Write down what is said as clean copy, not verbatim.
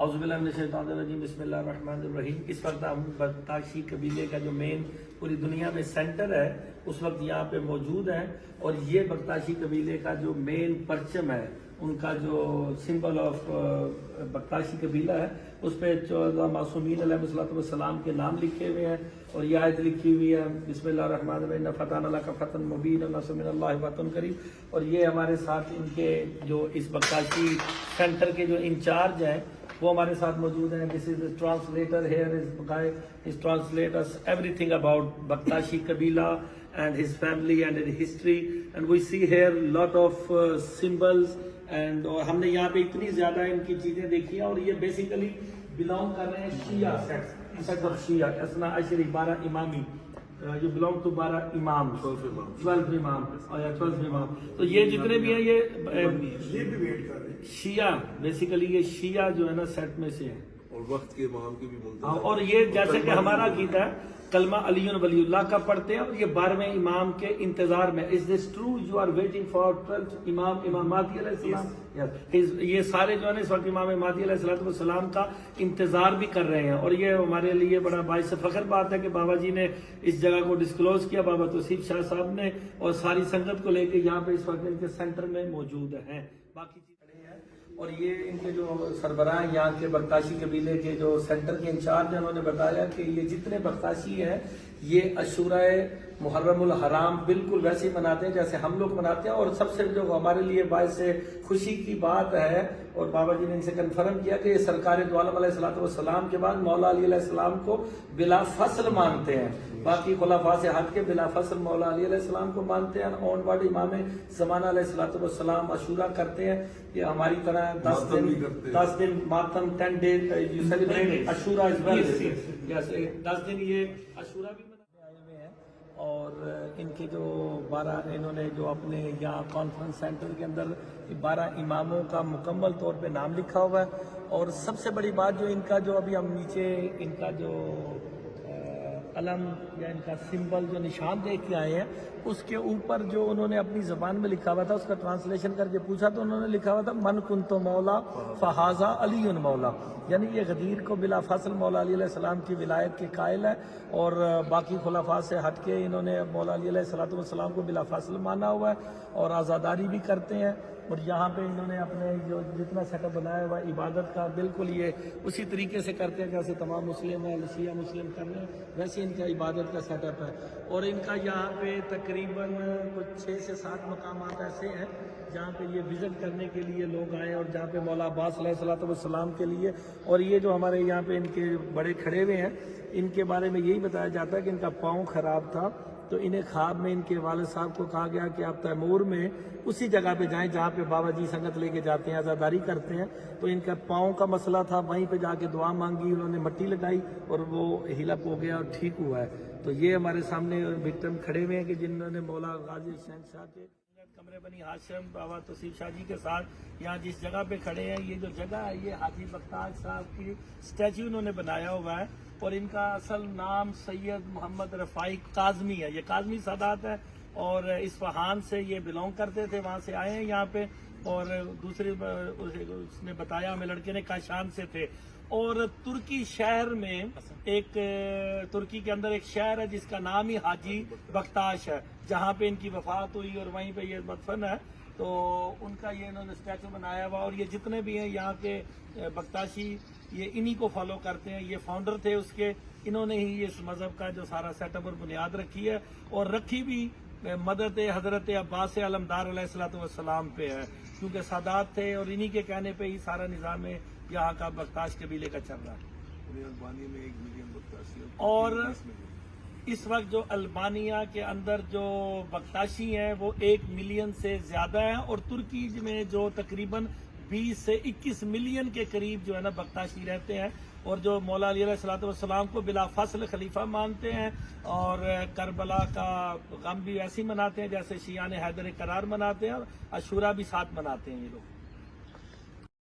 اعوذ باللہ من الشیطان الرجیم، بسم اللہ الرحمن الرحیم۔ اس وقت ہم بختاشی قبیلے کا جو مین پوری دنیا میں سینٹر ہے اس وقت یہاں پہ موجود ہیں، اور یہ بختاشی قبیلے کا جو مین پرچم ہے، ان کا جو سمبل آف بختاشی قبیلہ ہے، اس پہ 14 معصومین علیہ السلام کے نام لکھے ہوئے ہیں، اور یہ آیت لکھی ہوئی ہے بسم اللہ الرحمن الرحیم، اِنَّا فَتَحْنَا لَكَ فَتْحًا مُبِينًا وَنَصْرٌ مِّنَ اللَّهِ وَفَتْحٌ قَرِيبٌ۔ اور یہ ہمارے ساتھ ان کے جو اس بختاشی سینٹر کے جو انچارج ہیں وہ ہمارے ساتھ موجود ہیں۔ This is translator here is translate us everything about بختاشی قبیلہ and his family and his history, and we see here lot of symbols and اور ہم نے یہاں پہ اتنی زیادہ ان کی چیزیں دیکھی ہیں، اور یہ بیسیکلی بلانگ کر رہے ہیں شیعہ سیٹ آف شیعہ اسنا عشری 12 امامی، جو بلانگ ٹو 12 امام 12 امام اور 12 امام۔ تو یہ جتنے بھی ہیں یہ شیعہ، بیسیکلی یہ شیعہ جو ہے نا سیٹ میں سے ہیں، اور وقت کے امام کی بھی منتظر، اور یہ جیسے کہ ہمارا عقیدہ ہے کلمہ علی ولی اللہ کا پڑھتے ہیں، اور یہ 12ویں امام کے انتظار میں۔ Is this true? You are waiting for 12th امام مہدی علیہ السلام؟ یہ سارے جو ہے نا اس وقت امام مہدی علیہ السلام کا انتظار بھی کر رہے ہیں، اور یہ ہمارے لیے بڑا باعث فخر بات ہے کہ بابا جی نے اس جگہ کو ڈسکلوز کیا، بابا توصیف شاہ صاحب نے، اور ساری سنگت کو لے کے یہاں پہ اس وقت ان کے سینٹر میں موجود ہیں۔ باقی اور یہ ان کے جو سربراہ یہاں کے بختاشی قبیلے کے جو سینٹر کے انچارج ہیں، انہوں نے بتایا کہ یہ جتنے بختاشی ہیں یہ عاشوراء محرم الحرام بالکل ویسے ہی مناتے ہیں جیسے ہم لوگ مناتے ہیں، اور سب سے جو ہمارے لیے باعث خوشی کی بات ہے، اور بابا جی نے ان سے کنفرم کیا کہ یہ سرکار دو عالم علیہ السلام کے بعد مولا علی علیہ السلام کو بلا فصل مانتے ہیں، باقی خلفاء سے ہٹ کے بلا فصل مولا علی علیہ السلام کو مانتے ہیں۔ آن ورڈ امام زمانہ علیہ السلام عاشورہ کرتے ہیں، یہ ہماری طرح 10 دن ماتم 10 days you celebrate Ashura as well. Yes, 10 دن یہ عاشورہ بھی منانے آئے ہوئے ہیں، اور ان کے جو 12 انہوں نے جو اپنے یہاں کانفرنس سینٹر کے اندر 12 اماموں کا مکمل طور پہ نام لکھا ہوا ہے، اور سب سے بڑی بات جو ان کا جو ابھی ہم نیچے ان کا جو علم یا ان کا سمبل جو نشان دیکھ کے آئے ہیں، اس کے اوپر جو انہوں نے اپنی زبان میں لکھا ہوا تھا، اس کا ٹرانسلیشن کر کے پوچھا تو انہوں نے لکھا ہوا تھا من کنت مولا فہذا علی مولا، یعنی یہ غدیر کو بلا فصل مولا علی علیہ السلام کی ولایت کے قائل ہے، اور باقی خلفاء سے ہٹ کے انہوں نے مولا علی علیہ السلام کو بلا فصل مانا ہوا ہے، اور آزاداری بھی کرتے ہیں، اور یہاں پہ انہوں نے اپنے جو جتنا سیٹ اپ بنایا ہوا عبادت کا بالکل یہ اسی طریقے سے کرتے ہیں جیسے تمام مسلم ہیں، شیعہ مسلم کر رہے ہیں، ویسے ان کا عبادت کا سیٹ اپ ہے۔ اور ان کا یہاں پہ تقریباً کچھ 6 سے 7 مقامات ایسے ہیں جہاں پہ یہ وزٹ کرنے کے لیے لوگ آئے، اور جہاں پہ مولا عباس علیہ السلام کے لیے، اور یہ جو ہمارے یہاں پہ ان کے بڑے کھڑے ہوئے ہیں، ان کے بارے میں یہی بتایا جاتا ہے کہ ان کا پاؤں خراب تھا، تو انہیں خواب میں ان کے والد صاحب کو کہا گیا کہ آپ تیمور میں اسی جگہ پہ جائیں جہاں پہ بابا جی سنگت لے کے جاتے ہیں، عزاداری کرتے ہیں، تو ان کا پاؤں کا مسئلہ تھا، وہیں پہ جا کے دعا مانگی، انہوں نے مٹی لگائی اور وہ ہیل اپ ہو گیا اور ٹھیک ہوا ہے۔ تو یہ ہمارے سامنے وکٹم کھڑے ہوئے ہیں کہ جنہوں نے مولا غازی شہنشاہ کے کمرے بنی ہاشم بابا توصیف شاہ جی کے ساتھ یہاں جس جگہ پہ کھڑے ہیں، یہ جو جگہ ہے یہ حاجی بختاش صاحب کی اسٹیچو انہوں نے بنایا ہوا ہے، اور ان کا اصل نام سید محمد رفاعی کاظمی ہے، یہ کاظمی سادات ہے، اور اصفہان سے یہ بلونگ کرتے تھے، وہاں سے آئے ہیں یہاں پہ، اور دوسرے اس نے بتایا ہمیں لڑکے نے کاشان سے تھے، اور ترکی شہر میں ایک ترکی کے اندر ایک شہر ہے جس کا نام ہی حاجی بختاش ہے، جہاں پہ ان کی وفات ہوئی، اور وہیں پہ یہ مدفن ہے، تو ان کا یہ انہوں نے اسٹیچو بنایا ہوا، اور یہ جتنے بھی ہیں یہاں کے بختاشی یہ انہی کو فالو کرتے ہیں، یہ فاؤنڈر تھے اس کے، انہوں نے ہی اس مذہب کا جو سارا سیٹ اپ اور بنیاد رکھی ہے، اور رکھی بھی مدد حضرت عباس علمدار علیہ السلام پہ ہے، کیونکہ سادات تھے، اور انہی کے کہنے پہ ہی سارا نظام یہاں کا بختاش قبیلے کا چل رہا ہے۔ اور اس وقت جو البانیہ کے اندر جو بختاشی ہیں وہ 1 ملین سے زیادہ ہیں، اور ترکی میں جو تقریباً 20 سے 21 ملین کے قریب جو ہے نا بختاشی رہتے ہیں، اور جو مولا علی علیہ السلام کو بلا فصل خلیفہ مانتے ہیں، اور کربلا کا غم بھی ایسے ہی مناتے ہیں جیسے شیعہ نے حیدر کرار مناتے ہیں، اور عاشورہ بھی ساتھ مناتے ہیں یہ لوگ۔